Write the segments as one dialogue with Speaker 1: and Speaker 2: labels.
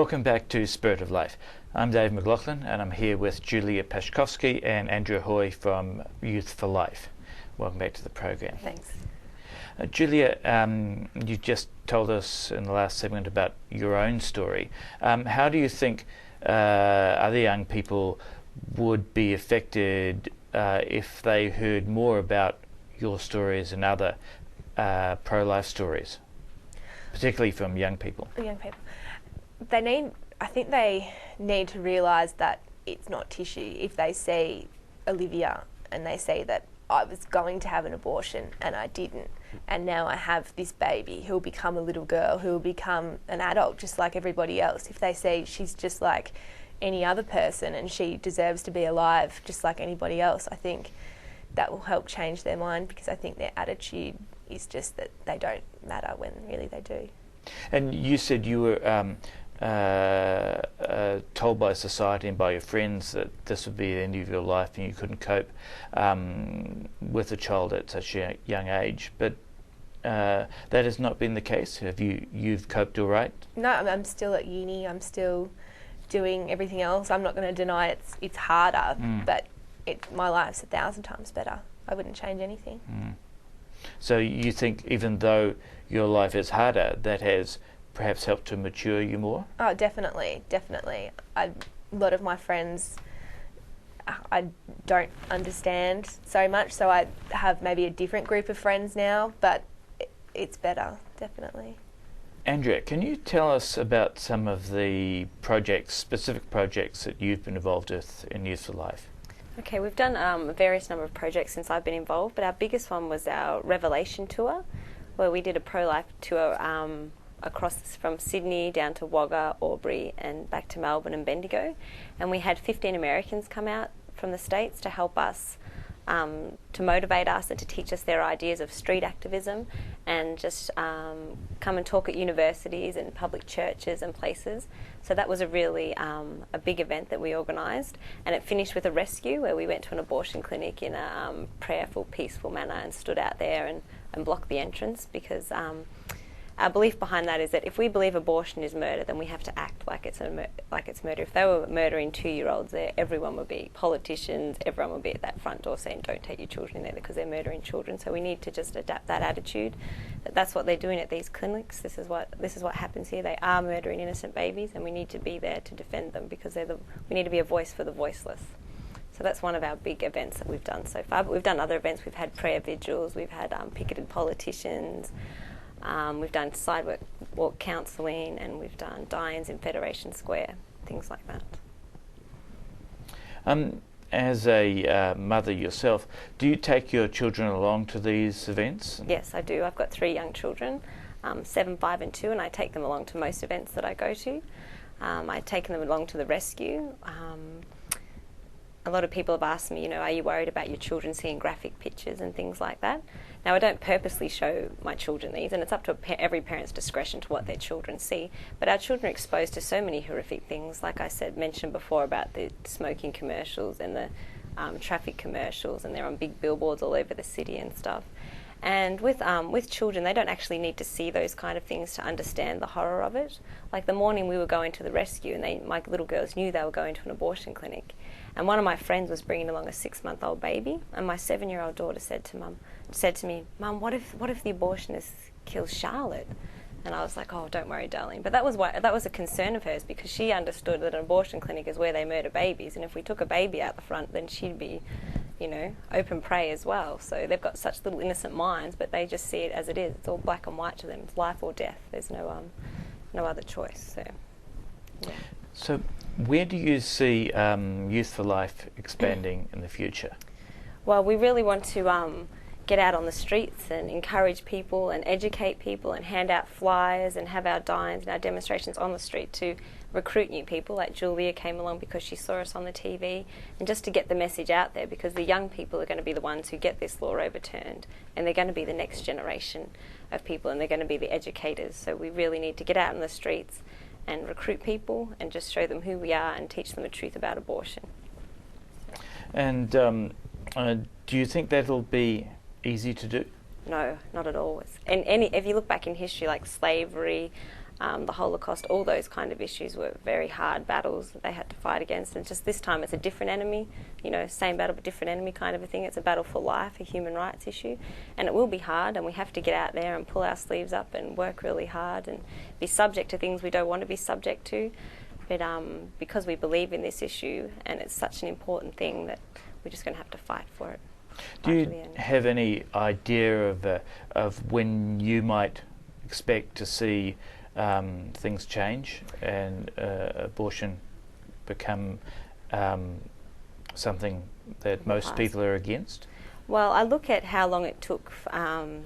Speaker 1: Welcome back to Spirit of Life. I'm Dave McLauchlan and I'm here with Julia Pashkovsky and Andrew Hoy from Youth for Life. Welcome back to the program.
Speaker 2: Thanks.
Speaker 1: Julia, you just told us in the last segment about your own story. How do you think other young people would be affected if they heard more about your stories and other pro-life stories, particularly from young people?
Speaker 2: Young people. I think they need to realise that it's not tissue. If they see Olivia and they see that I was going to have an abortion and I didn't, and now I have this baby who'll become a little girl, who'll become an adult just like everybody else. If they see she's just like any other person and she deserves to be alive just like anybody else, I think that will help change their mind, because I think their attitude is just that they don't matter when really they do.
Speaker 1: And you said you were told by society and by your friends that this would be the end of your life and you couldn't cope with a child at such a young age, but that has not been the case. You've coped all right?
Speaker 2: No, I'm still at uni. I'm still doing everything else. I'm not going to deny it's harder, but my life's 1,000 times better. I wouldn't change anything.
Speaker 1: So you think even though your life is harder, that has perhaps helped to mature you more?
Speaker 2: Oh, definitely. A lot of my friends I don't understand so much, so I have maybe a different group of friends now, but it's better, definitely.
Speaker 1: Andrea, can you tell us about some of the specific projects that you've been involved with in Youth for Life?
Speaker 3: Okay, we've done a various number of projects since I've been involved, but our biggest one was our Revelation tour, where we did a pro-life tour across from Sydney down to Wagga, Albury and back to Melbourne and Bendigo, and we had 15 Americans come out from the States to help us, to motivate us and to teach us their ideas of street activism, and just come and talk at universities and public churches and places. So that was a really a big event that we organised, and it finished with a rescue where we went to an abortion clinic in a prayerful, peaceful manner and stood out there and blocked the entrance, because our belief behind that is that if we believe abortion is murder, then we have to act like it's murder. If they were murdering 2-year-olds there, everyone would be politicians, everyone would be at that front door saying, don't take your children in there because they're murdering children. So we need to just adapt that attitude. That's what they're doing at these clinics. This is what happens here. They are murdering innocent babies, and we need to be there to defend them, because we need to be a voice for the voiceless. So that's one of our big events that we've done so far. But we've done other events. We've had prayer vigils. We've had picketed politicians. We've done sidewalk counselling, and we've done die-ins in Federation Square, things like that.
Speaker 1: As a mother yourself, do you take your children along to these events?
Speaker 3: Yes, I do. I've got 3 young children, 7, 5 and 2, and I take them along to most events that I go to. I've taken them along to the rescue. A lot of people have asked me, are you worried about your children seeing graphic pictures and things like that? Now, I don't purposely show my children these, and it's up to every parent's discretion to what their children see, but our children are exposed to so many horrific things, like I mentioned before about the smoking commercials and the traffic commercials, and they're on big billboards all over the city and stuff. And with children, they don't actually need to see those kind of things to understand the horror of it. Like the morning we were going to the rescue, and my little girls knew they were going to an abortion clinic, and one of my friends was bringing along a 6-month-old baby, and my 7-year-old daughter said to me, Mum, what if the abortionist kills Charlotte? And I was like, oh, don't worry, darling. But that was a concern of hers, because she understood that an abortion clinic is where they murder babies, and if we took a baby out the front, then she'd be, open prey as well. So they've got such little innocent minds, but they just see it as it is. It's all black and white to them. It's life or death. There's no other choice. So, yeah.
Speaker 1: So where do you see Youth for Life expanding in the future?
Speaker 3: Well, we really want to get out on the streets and encourage people and educate people and hand out flyers and have our die-ins and our demonstrations on the street to recruit new people. Like Julia came along because she saw us on the TV, and just to get the message out there, because the young people are going to be the ones who get this law overturned, and they're going to be the next generation of people, and they're going to be the educators. So we really need to get out in the streets and recruit people and just show them who we are and teach them the truth about abortion.
Speaker 1: And do you think that'll be easy to do?
Speaker 3: No, not at all. If you look back in history, like slavery, the Holocaust, all those kind of issues were very hard battles that they had to fight against. And just this time it's a different enemy, you know, same battle but different enemy kind of a thing. It's a battle for life, a human rights issue. And it will be hard, and we have to get out there and pull our sleeves up and work really hard and be subject to things we don't want to be subject to. But because we believe in this issue and it's such an important thing, that we're just going to have to fight for it.
Speaker 1: Do you have any idea of when you might expect to see things change and abortion become something that most people are against?
Speaker 3: Well, I look at how long it took for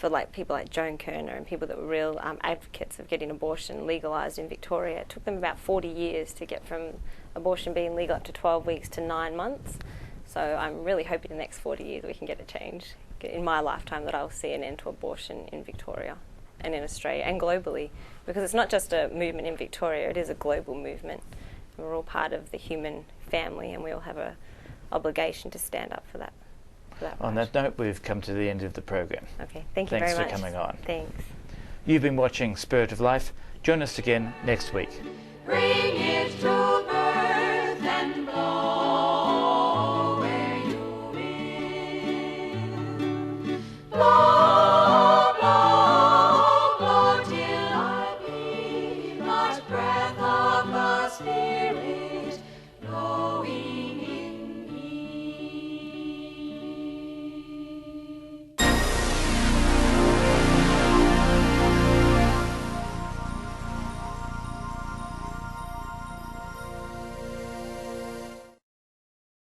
Speaker 3: like people like Joan Kerner and people that were real advocates of getting abortion legalised in Victoria. It took them about 40 years to get from abortion being legal up to 12 weeks to 9 months. So I'm really hoping in the next 40 years we can get a change in my lifetime, that I'll see an end to abortion in Victoria and in Australia and globally, because it's not just a movement in Victoria, it is a global movement. We're all part of the human family, and we all have an obligation to stand up for that.
Speaker 1: On that note, we've come to the end of the program.
Speaker 3: Okay, thank you very much.
Speaker 1: Thanks for coming on.
Speaker 3: Thanks.
Speaker 1: You've been watching Spirit of Life. Join us again next week.
Speaker 4: Bring it